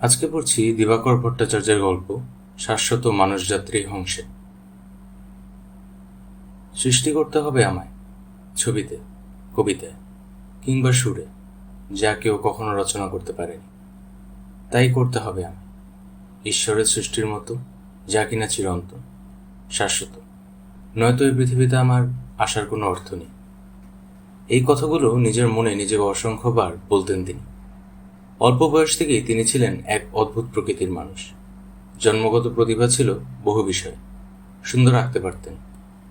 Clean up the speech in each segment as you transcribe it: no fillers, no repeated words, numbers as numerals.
আজকে পড়ছি দিবাকর ভট্টাচার্যের গল্প শাশ্বত মানুষযাত্রী হংসে। সৃষ্টি করতে হবে আমায়, ছবিতে, কবিতায় কিংবা সুরে, যা কেউ কখনো রচনা করতে পারেনি। তাই করতে হবে আমি, ঈশ্বরের সৃষ্টির মতো, যা কিনা চিরন্তন, শাশ্বত। নয়তো এই পৃথিবীতে আমার আসার কোনো অর্থ নেই। এই কথাগুলো নিজের মনে নিজেকে অসংখ্যবার বলতেন তিনি। অল্প বয়স থেকেই তিনি ছিলেন এক অদ্ভুত প্রকৃতির মানুষ। জন্মগত প্রতিভা ছিল বহু বিষয়ে। সুন্দর আঁকতে পারতেন,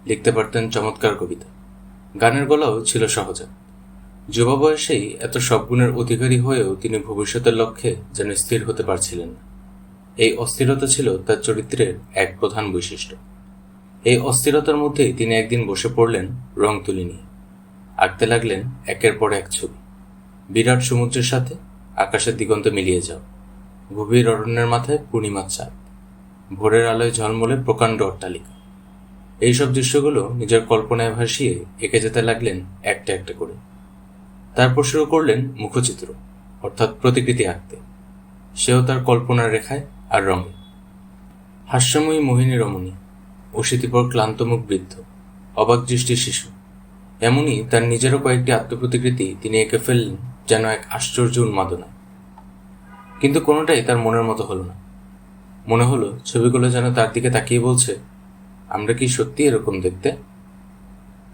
লিখতে পারতেন চমৎকার কবিতা, গানের গলাও ছিল সহজাত। যুবা বয়সেই এত সব গুণের অধিকারী হয়েও তিনি ভবিষ্যতের লক্ষ্যে যেন স্থির হতে পারছিলেন না। এই অস্থিরতা ছিল তার চরিত্রের এক প্রধান বৈশিষ্ট্য। এই অস্থিরতার মধ্যেই তিনি একদিন বসে পড়লেন রং তুলি নিয়ে। আঁকতে লাগলেন একের পর এক ছবি। বিরাট সমুদ্রের সাথে আকাশের দিগন্ত মিলিয়ে যাও, গভীর অরণ্যের মাথায় পূর্ণিমার চাঁদ, ভোরের আলোয় ঝলমলে প্রকাণ্ড অট্টালিকা। এইসব দৃশ্যগুলো নিজের কল্পনায় ভাসিয়ে এঁকে যেতে লাগলেন একটা একটা করে। তারপর শুরু করলেন মুখচিত্র, অর্থাৎ প্রতিকৃতি আঁকতে, সেও তার কল্পনার রেখায় আর রঙে। হাস্যময়ী মোহিনী রমণী, অশীতিপর ক্লান্তমুখ বৃদ্ধ, অবাক দৃষ্টির শিশু, এমনই তার নিজেরও কয়েকটি আত্মপ্রতিকৃতি তিনি এঁকে ফেললেন যেন এক আশ্চর্য উন্মাদনায়। কিন্তু কোনোটাই তার মনের মতো হলো না। মনে হলো ছবিগুলো যেন তার দিকে তাকিয়ে বলছে, আমরা কি সত্যি এরকম দেখতে?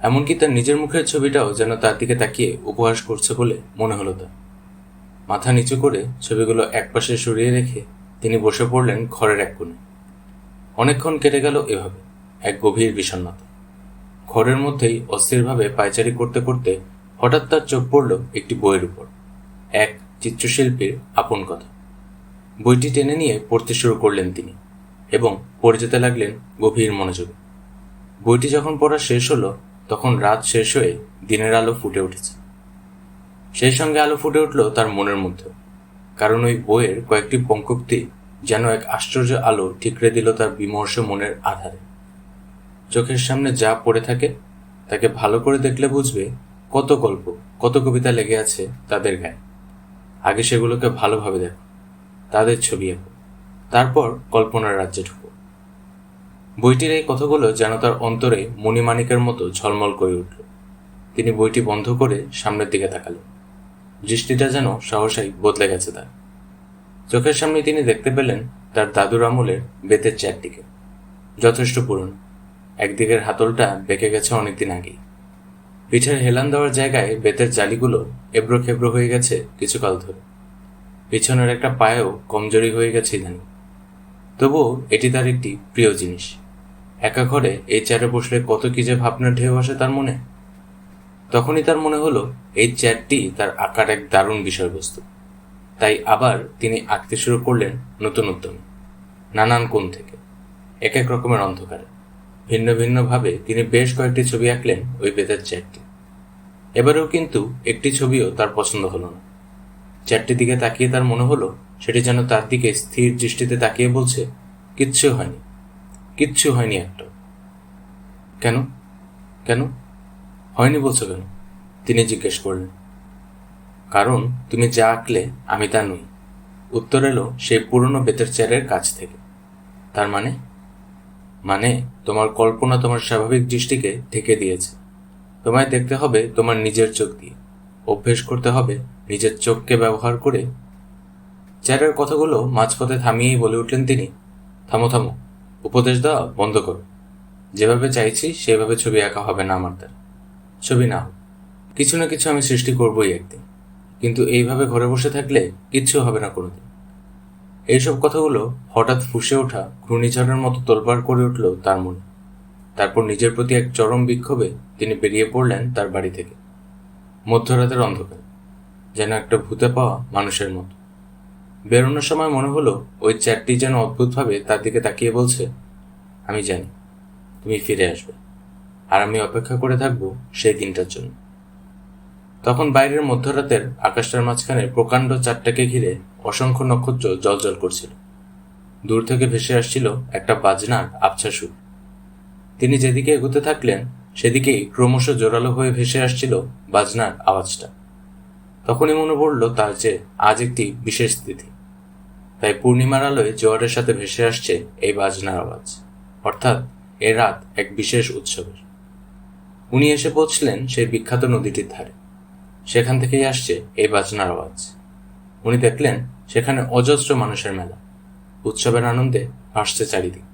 এমনকি তার নিজের মুখের ছবিটাও যেন তার দিকে তাকিয়ে উপহাস করছে বলে মনে হলো তার। মাথা নিচু করে ছবিগুলো একপাশে সরিয়ে রেখে তিনি বসে পড়লেন ঘরের এক কোণে। অনেকক্ষণ কেটে গেল এভাবে, এক গভীর বিষণ্ণতা। ঘরের মধ্যেই অস্থিরভাবে পায়চারি করতে করতে হঠাৎ তার চোখ পড়ল একটি বইয়ের উপর, এক চিত্রশিল্পীর আপন কথা। বইটি টেনে নিয়ে পড়তে শুরু করলেন তিনি এবং পড়ে যেতে লাগলেন গভীর মনোযোগে। বইটি যখন পড়া শেষ হলো তখন রাত শেষ হয়ে দিনের আলো ফুটে উঠেছে। সেই সঙ্গে আলো ফুটে উঠল তার মনের মধ্যে, কারণ ওই বইয়ের কয়েকটি পঙ্ক্তি যেন এক আশ্চর্য আলো ঠিকরে দিল তার বিমর্ষ মনের আধারে। চোখের সামনে যা পড়ে থাকে তাকে ভালো করে দেখলে বুঝবে কত গল্প, কত কবিতা লেগে আছে তাদের গায়ে। আগে সেগুলোকে ভালোভাবে দেখো, তাদের ছবি আঁকো, তারপর কল্পনার রাজ্যে ঢুকো। বইটির এই কথাগুলো যেন তার অন্তরে মণিমাণিকের মতো ঝলমল করে উঠল। তিনি বইটি বন্ধ করে সামনের দিকে তাকালেন। দৃষ্টিটা যেন সহসাই বদলে গেছে তার। চোখের সামনে তিনি দেখতে পেলেন তার দাদুর আমলের বেতের চেয়ারটিকে, যথেষ্ট পুরনো। একদিকের হাতলটা বেঁকে গেছে অনেকদিন আগেই। পিঠের হেলান দেওয়ার জায়গায় বেতের জালিগুলো এবড়ো খেবড়ো হয়ে গেছে কিছুকাল ধরে। পিছনের একটা পায়েও কমজোরি হয়ে গেছে ইদানিং। তবুও এটি তার একটি প্রিয় জিনিস। একা ঘরে এই চেয়ারে বসলে কত কি যে ভাবনার ঢেউ আসে তার মনে। তখনই তার মনে হলো এই চেয়ারটি তার আঁকার এক দারুণ বিষয়বস্তু। তাই আবার তিনি আঁকতে শুরু করলেন নতুন উদ্যমে, নানান কোণ থেকে, এক এক রকমের অন্ধকারে। ভিন্ন ভিন্নভাবে তিনি বেশ কয়েকটি ছবি আঁকলেন ওই বেতের চেয়ারটি। এবারেও কিন্তু একটি ছবিও তার পছন্দ হলো না। চেয়ারটির দিকে তাকিয়ে তার মনে হলো সেটি যেন তার দিকে স্থির দৃষ্টিতে তাকিয়ে বলছে, কিচ্ছু হয়নি, কিচ্ছু হয়নি একটা। কেন কেন হয়নি বলছো কেন? তিনি জিজ্ঞেস করলেন। কারণ তুমি যা আঁকলে আমি তা নই, উত্তর এলো সেই পুরনো বেতের চেয়ারের কাছ থেকে। তার মানে? মানে তোমার কল্পনা তোমার স্বাভাবিক দৃষ্টিকে ঢেকে দিয়েছে। তোমায় দেখতে হবে তোমার নিজের চোখ দিয়ে, অভ্যেস করতে হবে নিজের চোখকে ব্যবহার করে। চেয়ারের কথাগুলো মাঝপথে থামিয়েই বলে উঠলেন তিনি, থামো থামো, উপদেশ দেওয়া বন্ধ করো। যেভাবে চাইছি সেভাবে ছবি আঁকা হবে না আমার দ্বারা। ছবি না হোক, কিছু না কিছু আমি সৃষ্টি করবই একদিন, কিন্তু এইভাবে ঘরে বসে থাকলে কিচ্ছু হবে না কোনোদিন। এইসব কথাগুলো হঠাৎ ফুঁসে ওঠা ঘূর্ণিঝড়ের মতো তোলপাড় করে উঠল তার মনে। তারপর নিজের প্রতি এক চরম বিক্ষোভে তিনি বেরিয়ে পড়লেন তার বাড়ি থেকে, মধ্যরাতের অন্ধকার, যেন একটা ভূতে পাওয়া মানুষের মতো। বেরোনোর সময় মনে হলো ওই চেয়ারটি যেন অদ্ভুতভাবে তার দিকে তাকিয়ে বলছে, আমি জানি তুমি ফিরে আসবে, আর আমি অপেক্ষা করে থাকবো সেই দিনটার জন্য। তখন বাইরের মধ্যরাতের আকাশটার মাঝখানে প্রকাণ্ড চাঁদটাকে ঘিরে অসংখ্য নক্ষত্র জ্বলজ্বল করছিল। দূর থেকে ভেসে আসছিল একটা বাজনার আবছা সুর। তিনি যেদিকে এগোতে থাকলেন সেদিকেই ক্রমশ জোরালো হয়ে ভেসে আসছিল বাজনার আওয়াজটা। তখনই মনে পড়ল তার যে আজ একটি বিশেষ তিথি। তাই পূর্ণিমার আলোয় জোয়ারের সাথে ভেসে আসছে এই বাজনার আওয়াজ, অর্থাৎ এ রাত এক বিশেষ উৎসবের। উনি এসে পৌঁছলেন সেই বিখ্যাত নদীটির ধারে। সেখান থেকেই আসছে এই বাজনার আওয়াজ। উনি দেখলেন সেখানে অজস্র মানুষের মেলা, উৎসবের আনন্দে ভাসছে চারিদিক।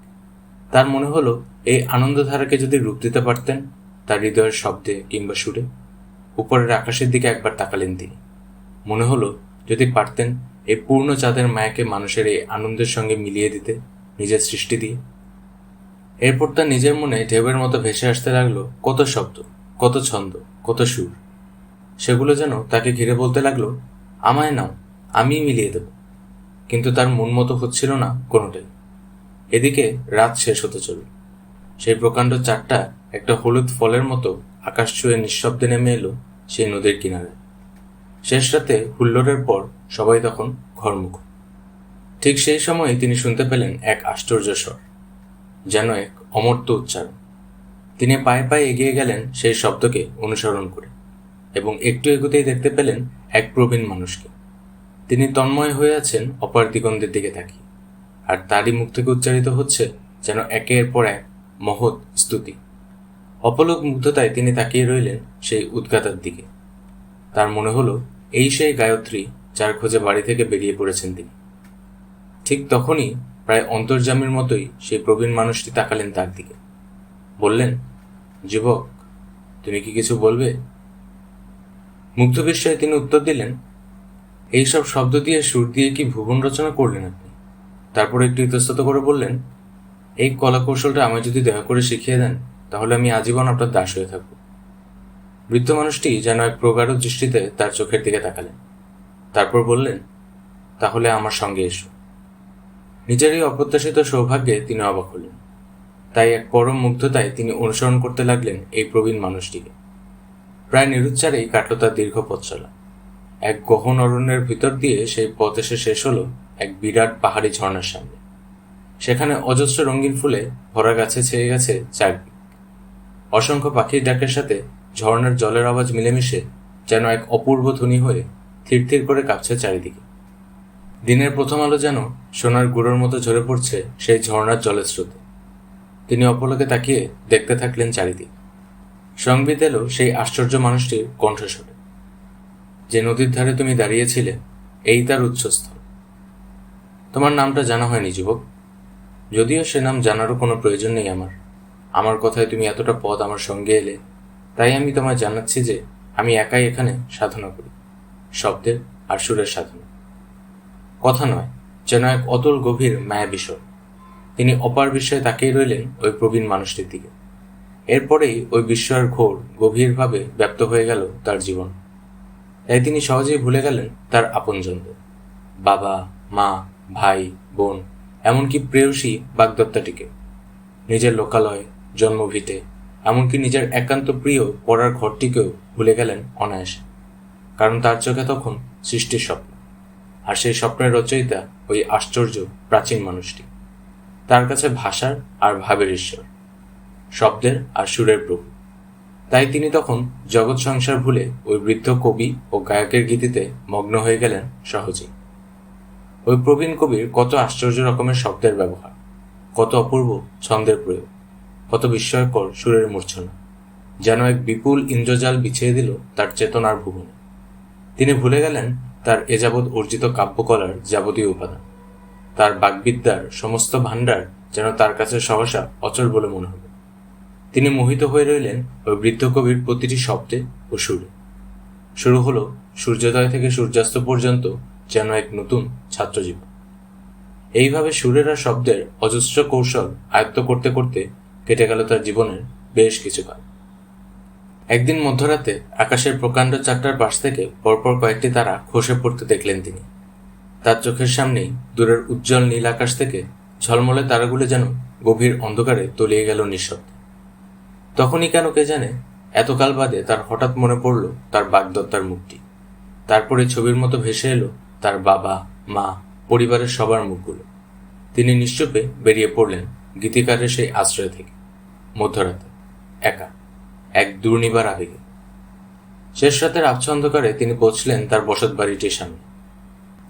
তার মনে হলো এই আনন্দধারাকে যদি রূপ দিতে পারতেন তার হৃদয়ের শব্দে কিংবা সুরে। উপরের আকাশের দিকে একবার তাকালেন তিনি। মনে হলো যদি পারতেন এই পূর্ণ চাঁদের মায়াকে মানুষের এই আনন্দের সঙ্গে মিলিয়ে দিতে নিজের সৃষ্টি দিয়ে। এরপর তার নিজের মনে ঢেউয়ের মতো ভেসে আসতে লাগলো কত শব্দ, কত ছন্দ, কত সুর। সেগুলো যেন তাকে ঘিরে বলতে লাগলো, আমায় নাও, আমিই মিলিয়ে দেব। কিন্তু তার মন মতো হচ্ছিল না কোনোটাই। এদিকে রাত শেষ হতে চলল। সেই প্রকাণ্ড চাঁদটা একটা হলুদ ফলের মতো আকাশ ছুঁয়ে নিঃশব্দে নেমে এলো সেই নদীর কিনারে। শেষ রাতে হুল্লোড়ের পর সবাই তখন ঘরমুখ। ঠিক সেই সময় তিনি শুনতে পেলেন এক আশ্চর্য স্বর, যেন এক অমর্ত্য উচ্চারণ। তিনি পায়ে পায়ে এগিয়ে গেলেন সেই শব্দকে অনুসরণ করে, এবং একটু এগোতেই দেখতে পেলেন এক প্রবীণ মানুষকে। তিনি তন্ময় হয়ে আছেন অপার দিগন্তের দিকে তাকিয়ে, আর তারই মুখ থেকে উচ্চারিত হচ্ছে যেন একের পর এক মহৎ স্তুতি। অপলক মুগ্ধতায় তিনি তাকিয়ে রইলেন সেই উদ্গাতার দিকে। তার মনে হলো এই সেই গায়ত্রী যার খোঁজে বাড়ি থেকে বেরিয়ে পড়েছেন তিনি। ঠিক তখনই প্রায় অন্তর্যামীর মতোই সেই প্রবীণ মানুষটি তাকালেন তার দিকে। বললেন, যুবক, তুমি কি কিছু বলবে? মুগ্ধ বিস্ময়ে তিনি উত্তর দিলেন, এইসব শব্দ দিয়ে সুর দিয়ে কি ভুবন রচনা করলেন আপনি? তারপর একটু ইতস্তত করে বললেন, এই কলাকৌশলটা আমায় যদি দয়া করে শিখিয়ে দেন তাহলে আমি আজীবন আপনার দাস হয়ে থাকব। বৃদ্ধ মানুষটি যেন এক প্রগাঢ় দৃষ্টিতে তার চোখের দিকে তাকালেন। তারপর বললেন, তাহলে আমার সঙ্গে এসো। নিজের এই অপ্রত্যাশিত সৌভাগ্যে তিনি অবাক হলেন। তাই এক পরম মুগ্ধতায় তিনি অনুসরণ করতে লাগলেন এই প্রবীণ মানুষটিকে। প্রায় নিরুচ্চারেই কাটল তার দীর্ঘ পথ চলা। এক গহন অরণ্যের ভিতর দিয়ে সেই পথ এসে শেষ হলো এক বিরাট পাহাড়ি ঝর্ণার সামনে। সেখানে অজস্র রঙিন ফুলে ভরা গাছে ছেয়ে গেছে চারদিক। অসংখ্য পাখির ডাকের সাথে ঝর্ণার জলের আওয়াজ মিলেমিশে যেন এক অপূর্ব ধ্বনি হয়ে থির থির করে কাঁপছে চারিদিকে। দিনের প্রথম আলো যেন সোনার গুঁড়োর মতো ঝরে পড়ছে সেই ঝর্ণার জলের স্রোতে। তিনি অপলকে তাকিয়ে দেখতে থাকলেন চারিদিক। সংবিত এলো সেই আশ্চর্য মানুষটির কণ্ঠস্বরে, যে নদীর ধারে তুমি দাঁড়িয়েছিলে এই তার উৎসস্থল। তোমার নামটা জানা হয়নি যুবক, যদিও সে নাম জানারও কোনো প্রয়োজন নেই আমার কথায় তুমি এতটা পথ আমার সঙ্গে এলে, তাই আমি তোমায় জানাচ্ছি যে আমি একাই এখানে সাধনা করি, শব্দের আর সুরের সাধনা। কথা নয়, যেন এক অতল গভীর মায়া বিষয়। তিনি অপার বিস্ময়ে তাকিয়ে রইলেন ওই প্রবীণ মানুষটির দিকে। এরপরেই ওই বিস্ময়ের ঘোর গভীরভাবে ব্যাপ্ত হয়ে গেল তার জীবন। তাই তিনি সহজেই ভুলে গেলেন তার আপনজনদের, বাবা, মা, ভাই, বোন, এমনকি প্রেয়সী বাগদত্তাটিকে, নিজের লোকালয়, জন্মভিটে, এমনকি নিজের একান্ত প্রিয় পড়ার ঘরটিকেও ভুলে গেলেন অনায়াসে। কারণ তার চোখে তখন সৃষ্টির স্বপ্ন, আর সেই স্বপ্নের রচয়িতা ওই আশ্চর্য প্রাচীন মানুষটি। তার কাছে ভাষার আর ভাবের ঈশ্বর, শব্দের আর সুরের প্রভু। তাই তিনি তখন জগৎ সংসার ভুলে ওই বৃদ্ধ কবি ও গায়কের গীতিতে মগ্ন হয়ে গেলেন সহজেই। ওই প্রবীণ কবির কত আশ্চর্য রকমের শব্দের ব্যবহার, কত অপূর্ব ছন্দের প্রয়োগ, কত বিস্ময়কর সুরের মূর্ছনা, যেন এক বিপুল ইন্দ্রজাল বিছিয়ে দিল তার চেতনার ভুবনে। তিনি ভুলে গেলেন তার এযাবৎ অর্জিত কাব্যকলার যাবতীয় উপাদান। তার বাগ্বিদ্যার সমস্ত ভাণ্ডার যেন তার কাছে সহসা অচল বলে মনে হল। তিনি মোহিত হয়ে রইলেন ওই বৃদ্ধ কবির প্রতিটি শব্দে ও সুরে। শুরু হলো সূর্যোদয় থেকে সূর্যাস্ত পর্যন্ত যেন এক নতুন ছাত্রজীবন। এইভাবে সুরের আর শব্দের অজস্র কৌশল আয়ত্ত করতে করতে কেটে গেল তার জীবনের বেশ কিছুকাল। একদিন মধ্যরাতে আকাশের প্রকাণ্ড চাঁদটার পাশ থেকে পরপর কয়েকটি তারা খসে পড়তে দেখলেন তিনি। তার চোখের সামনেই দূরের উজ্জ্বল নীল আকাশ থেকে ঝলমলে তারাগুলো যেন গভীর অন্ধকারে তলিয়ে গেল নিঃশব্দে। তখনই কেন কে জানে এতকাল বাদে তার হঠাৎ মনে পড়ল তার বাগদত্তার মুখটি। তারপরে ছবির মতো ভেসে এলো তার বাবা, মা, পরিবারের সবার মুখগুলো। তিনি নিশ্চুপে বেরিয়ে পড়লেন গীতিকারের সেই আশ্রয় থেকে, মধ্যরাতে, একা, এক দুর্নিবার আবেগে। শেষ রাতের আচ্ছ অন্ধকারে তিনি পৌঁছলেন তার বসত বাড়িটির সামনে।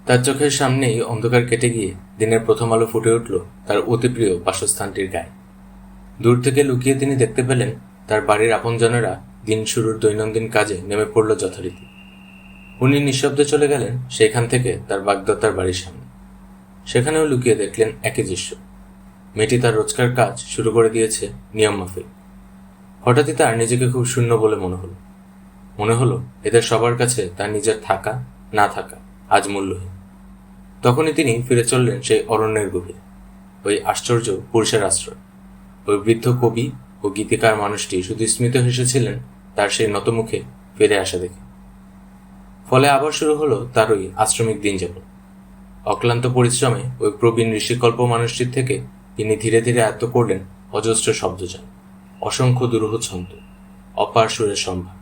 তার চোখের সামনেই অন্ধকার কেটে গিয়ে দিনের প্রথম আলো ফুটে উঠল তার অতি প্রিয় বাসস্থানটির গায়ে। দূর থেকে লুকিয়ে তিনি দেখতে পেলেন তার বাড়ির আপনজনেরা দিন শুরুর দৈনন্দিন কাজে নেমে পড়ল যথারীতি। উনি নিঃশব্দে চলে গেলেন সেখান থেকে তার বাগদত্তার বাড়ির সামনে। সেখানেও লুকিয়ে দেখলেন একই দৃশ্য। মেয়েটি তার রোজকার কাজ শুরু করে দিয়েছে নিয়ম মাফিক। হঠাৎই তার নিজেকে খুব শূন্য বলে মনে হলো এদের সবার কাছে তার নিজের থাকা না থাকা আজ মূল্যহীন। তখনই তিনি ফিরে চললেন সেই অরণ্যের গভীরে, ওই আশ্চর্য পুরুষের আশ্রয়। ওই বৃদ্ধ কবি ও গীতিকার মানুষটি শুধু স্মিত হেসেছিলেন তার সেই নতমুখে ফিরে আসা দেখে। ফলে আবার শুরু হলো তার ওই আশ্রমিক দিন যাপন। অক্লান্ত পরিশ্রমে ওই প্রবীণ ঋষিকল্প মানুষটির থেকে তিনি ধীরে ধীরে আয়ত্ত করলেন অজস্র শব্দজাল, অসংখ্য দুরূহ ছন্দ, অপার সুরের সম্ভার।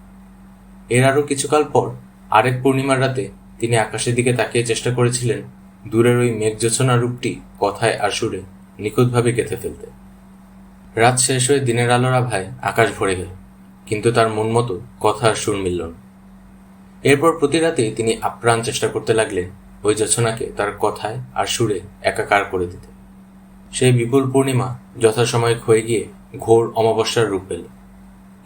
এর আরও কিছুকাল পর আরেক পূর্ণিমার রাতে তিনি আকাশের দিকে তাকিয়ে চেষ্টা করেছিলেন দূরের ওই মেঘজোছনা রূপটি কথায় আর সুরে নিখুঁতভাবে গেঁথে ফেলতে। রাত শেষ হয়ে দিনের আলোর আভায় আকাশ ভরে গেল, কিন্তু তার মন মতো কথা আর সুর মিলল না। এরপর প্রতি রাতেই তিনি আপ্রাণ চেষ্টা করতে লাগলেন ওই জোছনাকে তার কথায় আর সুরে একাকার করে দিতে। সেই বিপুল পূর্ণিমা যথাসময়ে ক্ষয়ে গিয়ে ঘোর অমাবস্যার রূপ পেল,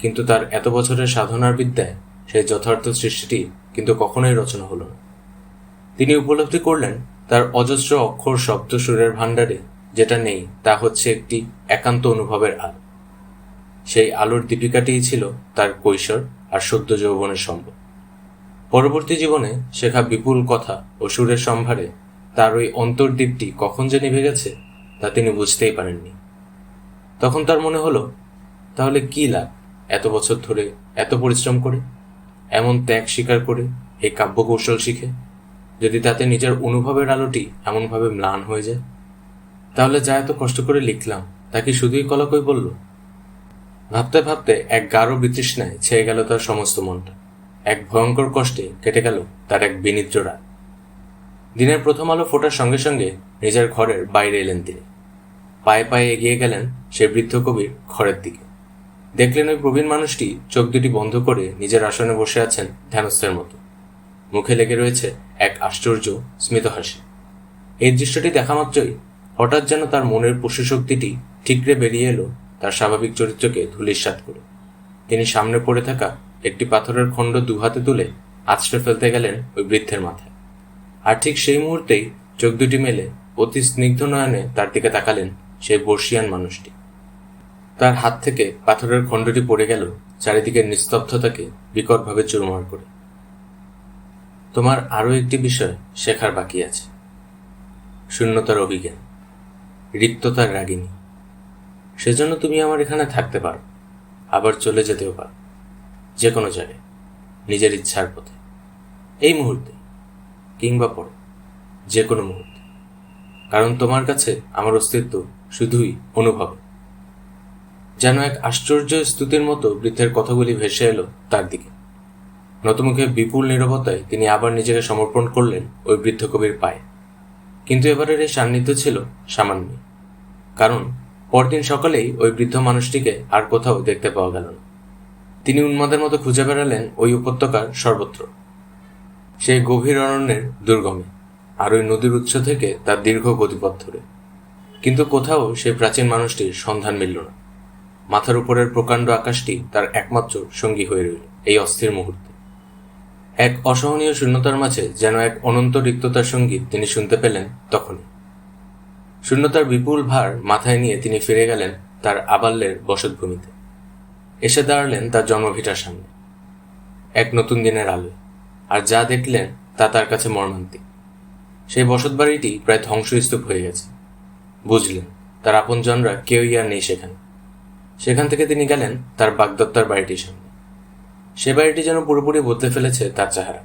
কিন্তু তার এত বছরের সাধনার বিদ্যায় সেই যথার্থ সৃষ্টিটি কিন্তু কখনোই রচনা হল না। তিনি উপলব্ধি করলেন তার অজস্র অক্ষর শব্দ সুরের ভাণ্ডারে যেটা নেই তা হচ্ছে একটি একান্ত অনুভবের আলো। সেই আলোর দীপিকাটিই ছিল তার কৈশোর আর সদ্য যৌবনের সম্ভব। পরবর্তী জীবনে শেখা বিপুল কথা ও সুরের সম্ভারে তার ওই অন্তর্দীপটি কখন যে নিভে গেছে তা তিনি বুঝতেই পারেননি। তখন তার মনে হলো, তাহলে কি লাভ এত বছর ধরে এত পরিশ্রম করে, এমন ত্যাগ স্বীকার করে, এই কাব্যকৌশল শিখে, যদি তাতে নিজের অনুভবের আলোটি এমনভাবে ম্লান হয়ে যায়? তাহলে যা এত কষ্ট করে লিখলাম তা কি শুধুই কলকই বলল? ভাবতে ভাবতে এক গাঢ় বিতৃষ্ণায় ছেয়ে গেল তার সমস্ত মনটা। এক ভয়ঙ্কর কষ্টে কেটে গেল তার এক বিনিদ্র রাত। দিনের প্রথম আলো ফোটার সঙ্গে সঙ্গে নিজের ঘরের বাইরে এলেন তিনি। পায়ে পায়ে এগিয়ে গেলেন সে বৃদ্ধ কবির ঘরের দিকে। দেখলেন ওই প্রবীণ মানুষটি চোখ দুটি বন্ধ করে নিজের আসনে বসে আছেন ধ্যানস্থের মতো। মুখে লেগে রয়েছে এক আশ্চর্য স্মিত হাসি। এই দৃশ্যটি দেখা মাত্রই হঠাৎ যেন তার মনের পশুশক্তিটি ঠিকরে বেরিয়ে এলো তার স্বাভাবিক চরিত্রকে ধূলিসাৎ করে। তিনি সামনে পড়ে থাকা একটি পাথরের খণ্ড দুহাতে তুলে আছড়ে ফেলতে গেলেন ওই বৃদ্ধের মাথায়। আর ঠিক সেই মুহূর্তেই চোখ দুটি মেলে অতি স্নিগ্ধ নয়নে তার দিকে তাকালেন সেই বর্ষিয়ান মানুষটি। তার হাত থেকে পাথরের খণ্ডটি পড়ে গেল চারিদিকের নিস্তব্ধতাকে বিকটভাবে চুরমার করে। তোমার আরও একটি বিষয় শেখার বাকি আছে, শূন্যতার অভিজ্ঞান, রিক্ততার রাগিনী। সেজন্য তুমি আমার এখানে থাকতে পারো, আবার চলে যেতেও পারো, যে কোনো জায়গায়, নিজের ইচ্ছার পথে, এই মুহূর্তে কিংবা পরে, যে কোনো মুহূর্তে। কারণ তোমার কাছে আমার অস্তিত্ব শুধুই অনুভব। যেন এক আশ্চর্য স্তুতির মতো বৃদ্ধের কথাগুলি ভেসে এলো তার দিকে। নতমুখে বিপুল নীরবতায় তিনি আবার নিজেকে সমর্পণ করলেন ওই বৃদ্ধ কবির পায়ে। কিন্তু এবারের এই সান্নিধ্য ছিল সামান্য, কারণ পরদিন সকালেই ওই বৃদ্ধ মানুষটিকে আর কোথাও দেখতে পাওয়া গেল না। তিনি উন্মাদের মতো খুঁজে বেড়ালেন ওই উপত্যকার সর্বত্র, সেই গভীর অরণ্যের দুর্গমে, আর ওই নদীর উৎস থেকে তার দীর্ঘ গতিপথ ধরে। কিন্তু কোথাও সেই প্রাচীন মানুষটির সন্ধান মিলল না। মাথার উপরের প্রকাণ্ড আকাশটি তার একমাত্র সঙ্গী হয়ে রইল এই অস্থির মুহূর্তে। এক অসহনীয় শূন্যতার মাঝে যেন এক অনন্ত রিক্ততার সঙ্গীত তিনি শুনতে পেলেন তখনই। শূন্যতার বিপুল ভার মাথায় নিয়ে তিনি ফিরে গেলেন তার আবাল্যের বসতভূমিতে। এসে দাঁড়ালেন তার জন্মভিটার সামনে এক নতুন দিনের আলোয়। আর যা দেখলেন তা তার কাছে মর্মান্তিক। সেই বসতবাড়িটি প্রায় ধ্বংসস্তূপ হয়ে গেছে। বুঝলেন তার আপনজনরা কেউই আর নেই সেখানে। সেখান থেকে তিনি গেলেন তার বাগদত্তার বাড়িটির সামনে। সে বাড়িটি যেন পুরোপুরি বদলে ফেলেছে তার চেহারা।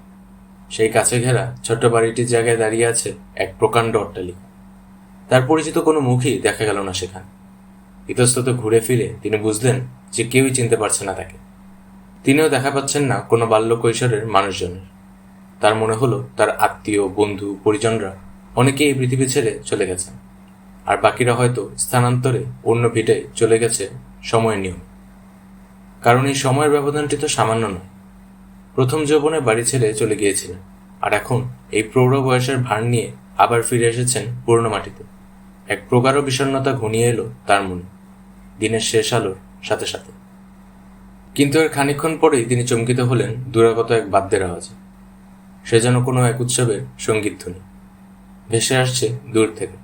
সেই কাছে ঘেরা ছোট্ট বাড়িটির জায়গায় দাঁড়িয়ে আছে এক প্রকাণ্ড অট্টালিকা। তার পরিচিত কোনো মুখই দেখা গেল না সেখানে। ইতস্তত ঘুরে ফিরে তিনি বুঝলেন যে কেউই চিনতে পারছে না তাকে। তিনিও দেখা পাচ্ছেন না কোনো বাল্য কৈশোরের মানুষজনের। তার মনে হলো তার আত্মীয়, বন্ধু, পরিজনরা অনেকেই এই পৃথিবী ছেড়ে চলে গেছেন, আর বাকিরা হয়তো স্থানান্তরে অন্য ভিটে চলে গেছে সময়ের নিয়ম। কারণ এই সময়ের ব্যবধানটি তো সামান্য নয়। প্রথম যৌবনে বাড়ি ছেড়ে চলে গিয়েছিলেন, আর এখন এই প্রৌঢ় বয়সের ভার নিয়ে আবার ফিরে এসেছেন পুরনো মাটিতে। এক প্রগাঢ় বিষণ্ণতা ঘনিয়ে এলো তার মনে, দিনের শেষ আলোর সাথে সাথে। কিন্তু এর খানিকক্ষণ পরেই তিনি চমকিত হলেন দূরাগত এক বাদ্যের আওয়াজে। সে যেন কোনো এক উৎসবের সঙ্গীত ধ্বনি ভেসে আসছে দূর থেকে।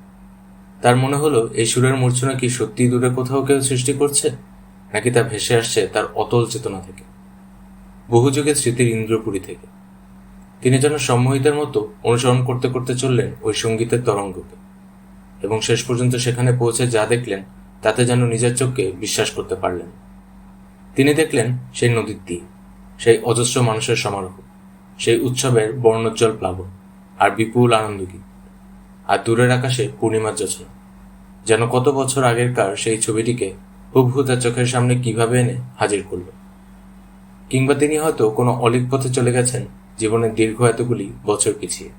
তার মনে হলো এই সুরের মূর্ছনা কি সত্যি দূরে কোথাও কেউ সৃষ্টি করছে, নাকি তা ভেসে আসছে তার অতল চেতনা থেকে, বহু যুগের স্মৃতির ইন্দ্রপুরী থেকে। তিনি যেন সম্মোহিতের মতো অনুসরণ করতে করতে চললেন ওই সঙ্গীতের তরঙ্গকে, এবং শেষ পর্যন্ত সেখানে পৌঁছে যা দেখলেন তাতে যেন নিজের চোখকে বিশ্বাস করতে পারলেন। তিনি দেখলেন সেই নদীর তীর, সেই অজস্র মানুষের সমারোহ, সেই উৎসবের বর্ণোজ্জ্বল প্লাবন আর বিপুল আনন্দগীত, আর দূরের আকাশে পূর্ণিমার যোছনা, যেন কত বছর আগেরকার সেই ছবিটিকে হুবহু তার চোখের সামনে কিভাবে এনে হাজির করল। কিংবা তিনি হয়তো কোনো অলিক পথে চলে গেছেন জীবনের দীর্ঘ এতগুলি বছর পিছিয়ে।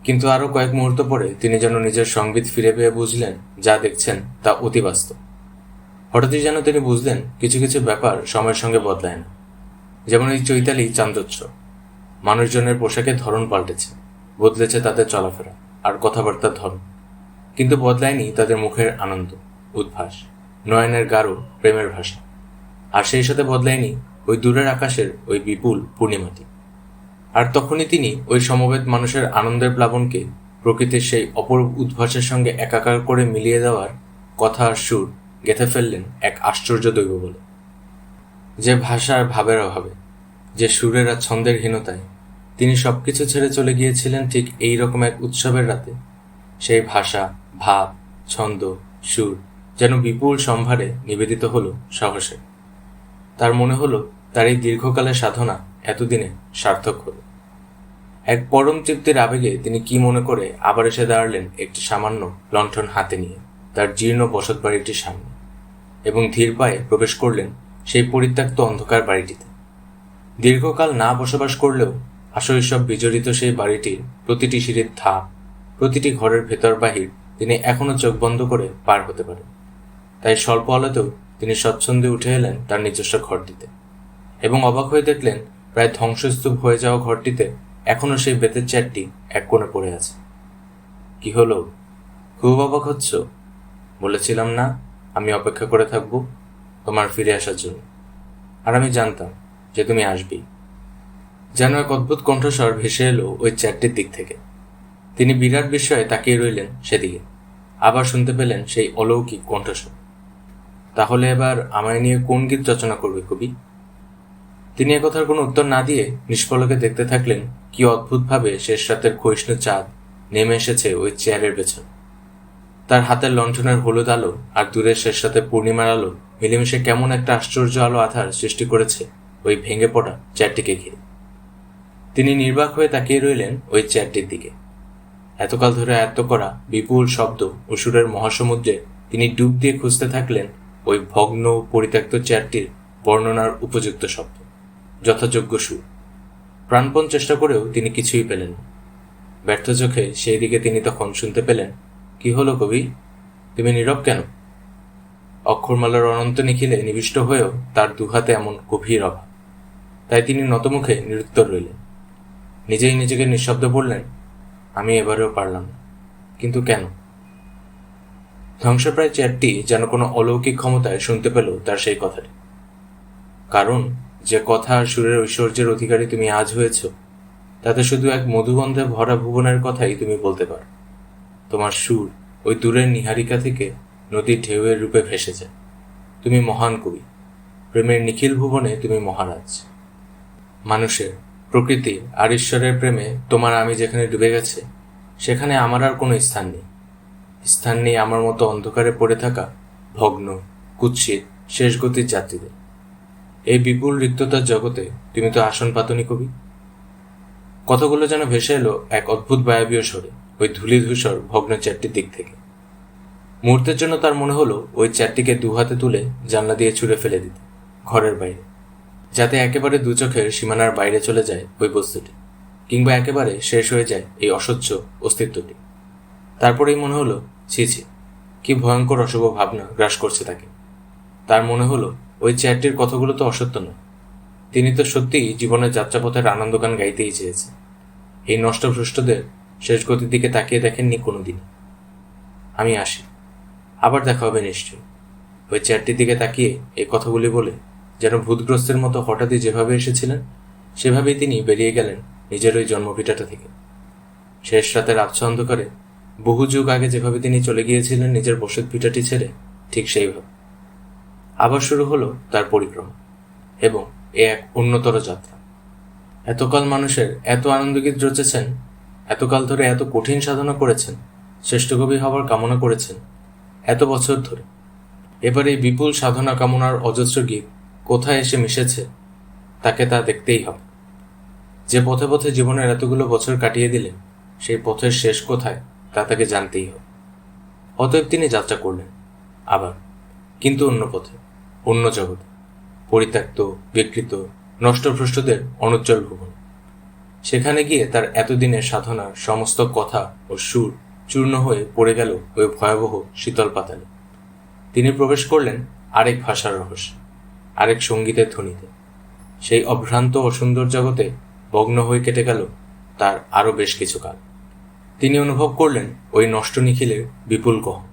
কিন্তু আরও কয়েক মুহূর্ত পরে তিনি যেন নিজের সংবিত ফিরে পেয়ে বুঝলেন যা দেখছেন তা অতি বাস্তব। হঠাৎই যেন তিনি বুঝলেন কিছু কিছু ব্যাপার সময়ের সঙ্গে বদলায় না। যেমন এই চৈতালি চান্দোচ্ছ, মানুষজনের পোশাকের ধরন পাল্টেছে, বদলেছে তাদের চলাফেরা আর কথাবার্তার ধরন, কিন্তু বদলায়নি তাদের মুখের আনন্দ, উদ্ভাস, নয়নের গাঢ় প্রেমের ভাষা। আর সেই সাথে বদলায়নি ওই দূরের আকাশের ওই বিপুল পূর্ণিমাটি। আর তখনই তিনি ওই সমবেত মানুষের আনন্দের প্লাবনকে প্রকৃতির সেই অপরূপ উদ্ভাসের সঙ্গে একাকার করে মিলিয়ে দেওয়ার কথা আর সুর গেঁথে ফেললেন এক আশ্চর্য দৈব বলে। যে ভাষার ভাবের অভাবে, যে সুরের আর ছন্দের হীনতায় তিনি সবকিছু ছেড়ে চলে গিয়েছিলেন ঠিক এই রকম এক উৎসবের রাতে, সেই ভাষা, ভাব, ছন্দ, সুর যেন বিপুল সম্ভারে নিবেদিত হলো সাহসে। তার মনে হলো তার এই দীর্ঘকালের সাধনা এতদিনে সার্থক হলো। এক পরম তৃপ্তির আবেগে তিনি কি মনে করে আবার এসে দাঁড়ালেন একটি সামান্য লণ্ঠন হাতে নিয়ে তার জীর্ণ বসত বাড়িটির সামনে, এবং ধীর পায়ে প্রবেশ করলেন সেই পরিত্যক্ত অন্ধকার বাড়িটিতে। দীর্ঘকাল না বসবাস করলেও আশৈশব বিজড়িত সেই বাড়িটির প্রতিটি সিঁড়ির ধাপ, প্রতিটি ঘরের ভেতর বাহির তিনি এখনো চোখ বন্ধ করে পার হতে পারেন। তাই স্বল্প আলোতেও তিনি স্বচ্ছন্দে উঠে এলেন তার নিজস্ব ঘরটিতে, এবং অবাক হয়ে দেখলেন প্রায় ধ্বংসস্তূপ হয়ে যাওয়া ঘরটিতে এখনো সেই বেতের চেয়ারটি এক কোণে পড়ে আছে। কি হলো, খুব অবাক হচ্ছ? বলেছিলাম না আমি অপেক্ষা করে থাকব তোমার ফিরে আসার জন্য, আর আমি জানতাম যে তুমি আসবেই। যেন এক অদ্ভুত কণ্ঠস্বর ভেসে এলো ওই চেয়ারটির দিক থেকে। তিনি বিরাট বিস্ময়ে তাকিয়ে রইলেন সেদিকে। আবার শুনতে পেলেন সেই অলৌকিক কণ্ঠস্বর। তাহলে এবার আমায় নিয়ে কোন গীত রচনা করবে কবি? তিনি একথার কোনো উত্তর না দিয়ে নিষ্পলকে দেখতে থাকলেন কি অদ্ভুতভাবে শেষ রাতের ক্ষয়িষ্ণু চাঁদ নেমে এসেছে ওই চেয়ারের পেছন। তার হাতের লণ্ঠনের হলুদ আলো আর দূরের শেষ রাতের পূর্ণিমার আলো মিলেমিশে কেমন একটা আশ্চর্য আলো আধার সৃষ্টি করেছে ওই ভেঙে পড়া চেয়ারটিকে ঘিরে। তিনি নির্বাক হয়ে তাকিয়ে রইলেন ওই চেয়ারটির দিকে। এতকাল ধরে আয়ত্ত করা বিপুল শব্দ ও সুরের মহাসমুদ্রে তিনি ডুব দিয়ে খুঁজতে থাকলেন ওই ভগ্ন পরিত্যক্ত চেয়ারটির বর্ণনার উপযুক্ত শব্দ, যথাযোগ্য সুর। প্রাণপণ চেষ্টা করেও তিনি কিছুই পেলেন না। ব্যর্থ চোখে সেই দিকে তিনি তখন শুনতে পেলেন, কি হলো কবি, তুমি নীরব কেন? অক্ষরমালার অনন্ত নিখিলে নিবিষ্ট হয়েও তার দুহাতে এমন গভীর অভাব। তাই তিনি নতমুখে নিরুত্তর রইলেন। নিজেই নিজেকে নিঃশব্দ বললেন, আমি এবারেও পারলাম না, কিন্তু কেন? ধ্বংসপ্রায় চেয়ারটি যেন কোনো অলৌকিক ক্ষমতায় শুনতে পেল তার সেই কথাটি। কারণ যে কথা আর সুরের ঐশ্বর্যের অধিকারী তুমি আজ হয়েছ, তাতে শুধু এক মধুগন্ধে ভরা ভুবনের কথাই তুমি বলতে পারো। তোমার সুর ওই দূরের নীহারিকা থেকে নদীর ঢেউয়ের রূপে ভেসে যায়। তুমি মহান কবি, প্রেমের নিখিল ভুবনে তুমি মহারাজ। মানুষের, প্রকৃতির আর ঈশ্বরের প্রেমে তোমার আমি যেখানে ডুবে গেছে, সেখানে আমার আর কোনো স্থান নেই। স্থান নেই আমার মতো অন্ধকারে পড়ে থাকা ভগ্ন, কুৎসিত, শেষ গতির যাত্রীদের। এই বিপুল রিক্ততার জগতে তুমি তো আসন পাতনি কবি। কতগুলো যেন ভেসে এলো এক অদ্ভুত বায়বীয় স্বরে ওই ধূলিধূসর ভগ্ন চেয়ারটির দিক থেকে। মুহূর্তের জন্য তার মনে হলো ওই চেয়ারটিকে দুহাতে তুলে জানলা দিয়ে ছুঁড়ে ফেলে দিতে ঘরের বাইরে, যাতে একেবারে দু চোখের সীমানার বাইরে চলে যায় ওই বস্তুটি, কিংবা একেবারে শেষ হয়ে যায় এই অসহ্য অস্তিত্বটি। তারপরেই মনে হলো, ছি ছি, কি ভয়ঙ্কর অশুভ ভাবনা গ্রাস করছে তাকে। তার মনে হলো ওই চেয়ারটির কথাগুলো তো অসত্য নয়। তিনি তো সত্যিই জীবনের যাত্রাপথের আনন্দগান গাইতেই চেয়েছে। এই নষ্টভ্রষ্টদের শেষ গতির দিকে তাকিয়ে দেখেননি কোনোদিন। আমি আসি, আবার দেখা হবে নিশ্চয়ই। ওই চেয়ারটির দিকে তাকিয়ে এই কথাগুলি বলে যেন ভূতগ্রস্তের মতো হঠাৎই যেভাবে এসেছিলেন সেভাবেই তিনি বেরিয়ে গেলেন নিজের ওই জন্মভিটাটা থেকে। শেষ রাতের আবছা অন্ধকারে বহু যুগ আগে যেভাবে তিনি চলে গিয়েছিলেন নিজের বসত ভিটাটি ছেড়ে, ঠিক সেইভাবে আবার শুরু হলো তার পরিক্রমা এবং এ এক উন্নতর যাত্রা। এতকাল মানুষের এত আনন্দগীত রচেছেন, এতকাল ধরে এত কঠিন সাধনা করেছেন, শ্রেষ্ঠ কবি হবার কামনা করেছেন এত বছর ধরে। এবার এই বিপুল সাধনা কামনার অজস্র গীত কোথায় এসে মিশেছে তাকে তা দেখতেই হবে। যে পথে পথে জীবনের এতগুলো বছর কাটিয়ে দিলেন সেই পথের শেষ কোথায় তা তাকে জানতেই হবে। অতএব তিনি যাত্রা করলেন আবার, কিন্তু অন্য পথে, অন্য জগতে, পরিত্যক্ত, বিকৃত, নষ্টভ্রষ্টদের অনুজ্জ্বল ভুবন। সেখানে গিয়ে তার এতদিনের সাধনার সমস্ত কথা ও সুর চূর্ণ হয়ে পড়ে গেল ওই ভয়াবহ শীতল পাতালে। তিনি প্রবেশ করলেন আরেক ভাষার রহস্যে, আরেক সঙ্গীতের ধ্বনিতে। সেই অভ্রান্ত ও সুন্দর জগতে ভগ্ন হয়ে কেটে গেল তার আরও বেশ কিছু কাল। তিনি অনুভব করলেন ওই নষ্ট নিখিলের বিপুল গহন।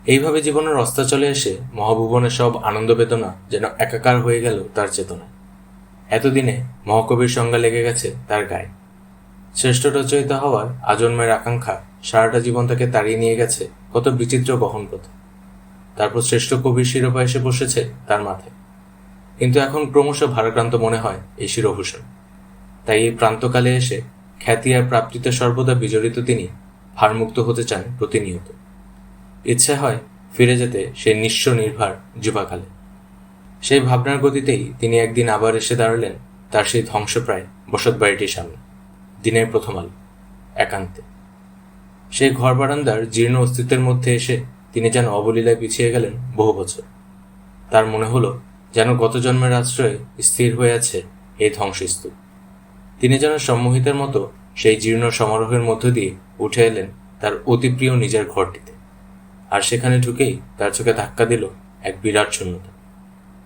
এইভাবে জীবনের অস্তাচলে এসে মহাভুবনের সব আনন্দ বেদনা যেন একাকার হয়ে গেল তার চেতনায়। এতদিনে মহাকবির সংজ্ঞা লেগে গেছে তার গায়ে। শ্রেষ্ঠ রচয়িতা হওয়ার আজন্মের আকাঙ্ক্ষা সারাটা জীবন তাকে তাড়িয়ে নিয়ে গেছে কত বিচিত্র গহন পথে। তারপর শ্রেষ্ঠ কবির শিরোপা এসে বসেছে তার মাথায়। কিন্তু এখন ক্রমশ ভারাক্রান্ত মনে হয় এই শিরভূষণ। তাই এই প্রান্তকালে এসে খ্যাতি আর প্রাপ্তিতে সর্বদা বিজড়িত তিনি ভারমুক্ত হতে চান প্রতিনিয়ত। ইচ্ছে হয় ফিরে যেতে সেই নিঃস্ব নির্ভার যুবাকালে। সেই ভাবনার গতিতেই তিনি একদিন আবার এসে দাঁড়ালেন তার সেই ধ্বংসপ্রায় বসত বাড়িটির সামনে, দিনের প্রথম আলো, একান্তে। সেই ঘর বারান্দার জীর্ণ অস্তিত্বের মধ্যে এসে তিনি যেন অবলীলায় পিছিয়ে গেলেন বহু বছর। তার মনে হলো যেন গত জন্মের আশ্রয়ে স্থির হয়ে আছে এই ধ্বংসস্তূপ। তিনি যেন সম্মোহিতের মতো সেই জীর্ণ সমারোহের মধ্য দিয়ে উঠে এলেন তার অতি প্রিয় নিজের ঘরটিতে। আর সেখানে ঢুকেই তার চোখে ধাক্কা দিল এক বিরাট শূন্যতা।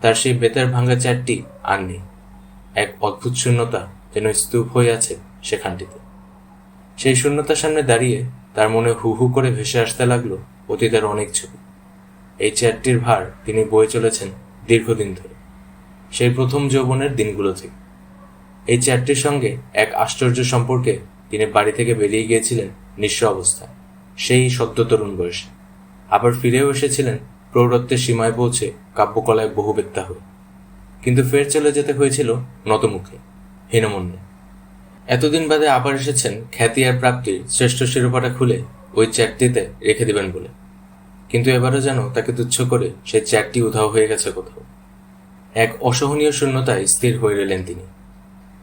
তার সেই বেতের ভাঙা চেয়ারটি আর নেই। এক অদ্ভুত শূন্যতা যেন স্তূপ হয়ে আছে সেখানটিতে। সেই শূন্যতার সামনে দাঁড়িয়ে তার মনে হু হু করে ভেসে আসতে লাগলো অতীতের অনেক ছবি। এই চেয়ারটির ভার তিনি বয়ে চলেছেন দীর্ঘদিন ধরে, সেই প্রথম যৌবনের দিনগুলো থেকে। এই চেয়ারটির সঙ্গে এক আশ্চর্য সম্পর্কে তিনি বাড়ি থেকে বেরিয়ে গিয়েছিলেন নিঃস্ব অবস্থায়, সেই সদ্য তরুণ বয়সে। আবার ফিরেও এসেছিলেন প্রৌঢ়ত্বের সীমায় পৌঁছে কাব্যকলায় বহু বেত্তা হয়ে। কিন্তু ফের চলে যেতে হয়েছিল নতমুখে, হীনমন্যে। এতদিন বাদে আবার এসেছেন খ্যাতি আর প্রাপ্তির শ্রেষ্ঠ শিরোপাটা খুলে ওই চেয়ারটিতে রেখে দেবেন বলে। কিন্তু এবারও যেন তাকে তুচ্ছ করে সেই চেয়ারটি উধাও হয়ে গেছে কোথাও। এক অসহনীয় শূন্যতায় স্থির হয়ে রইলেন তিনি।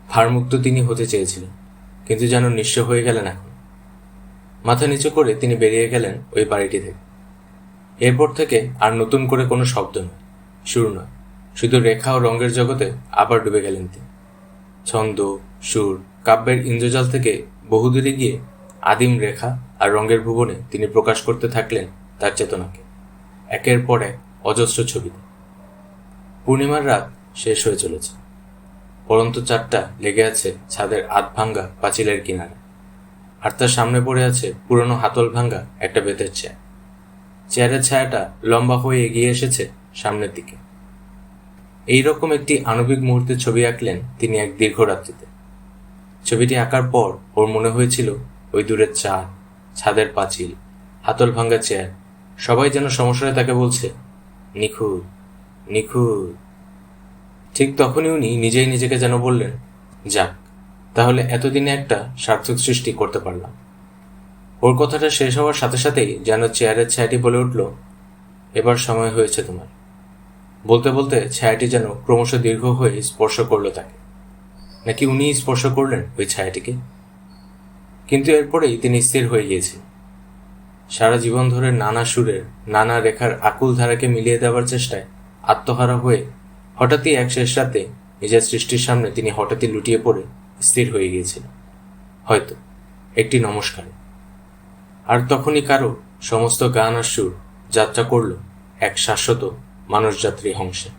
ভারমুক্ত তিনি হতে চেয়েছিলেন, কিন্তু যেন নিঃস্ব হয়ে গেলেন এখন। মাথা নিচু করে তিনি বেরিয়ে গেলেন ওই বাড়িটি থেকে। এরপর থেকে আর নতুন করে কোনো শব্দ নয়, সুর নয়, শুধু রেখা ও রঙের জগতে আবার ডুবে গেলেন তিনি। ছন্দ, সুর, কাব্যের ইন্দ্রজাল থেকে বহুদূরে গিয়ে আদিম রেখা আর রঙের ভুবনে তিনি প্রকাশ করতে থাকলেন তার চেতনাকে, একের পর এক অজস্র ছবিতে। পূর্ণিমার রাত শেষ হয়ে চলেছে। পরন্ত চাঁদটা লেগে আছে ছাদের আধ ভাঙ্গা পাঁচিলের কিনারে, আর তার সামনে পড়ে আছে পুরনো হাতল ভাঙ্গা একটা বেতের চেয়ার। চেয়ারের ছায়াটা লম্বা হয়ে এগিয়ে এসেছে সামনের দিকে। এইরকম একটি আণবিক মুহূর্তের ছবি আঁকলেন তিনি এক দীর্ঘ রাত্রিতে। ছবিটি আঁকার পর ওর মনে হয়েছিল ওই দূরের চাঁদ, ছাদের পাঁচিল, হাতল ভাঙ্গা চেয়ার সবাই যেন সমস্যায় তাকে বলছে, নিখুঁত, নিখুঁত। ঠিক তখনই উনি নিজেই নিজেকে যেন বললেন, যাক, তাহলে এতদিনে একটা সার্থক সৃষ্টি করতে পারলাম। ওর কথাটা শেষ হওয়ার সাথে সাথেই যেন চেয়ারের ছায়াটি বলে উঠল, এবার সময় হয়েছে তোমার। বলতে বলতে ছায়াটি যেন ক্রমশ দীর্ঘ হয়ে স্পর্শ করলো তাকে, নাকি উনি স্পর্শ করলেন ওই ছায়াটিকে। কিন্তু এরপরেই তিনি স্থির হয়ে গিয়েছেন। সারা জীবন ধরে নানা সুরের, নানা রেখার আকুল ধারাকে মিলিয়ে দেওয়ার চেষ্টায় আত্মহারা হয়ে হঠাৎই এক শেষ রাতে নিজের সৃষ্টির সামনে তিনি হঠাৎই লুটিয়ে পড়ে স্থির হয়ে গিয়েছিলেন, হয়তো একটি নমস্কারে। আর তখনই কারো সমস্ত গান আর সুর যাত্রা করল এক শাশ্বত মানুষযাত্রী হংসে।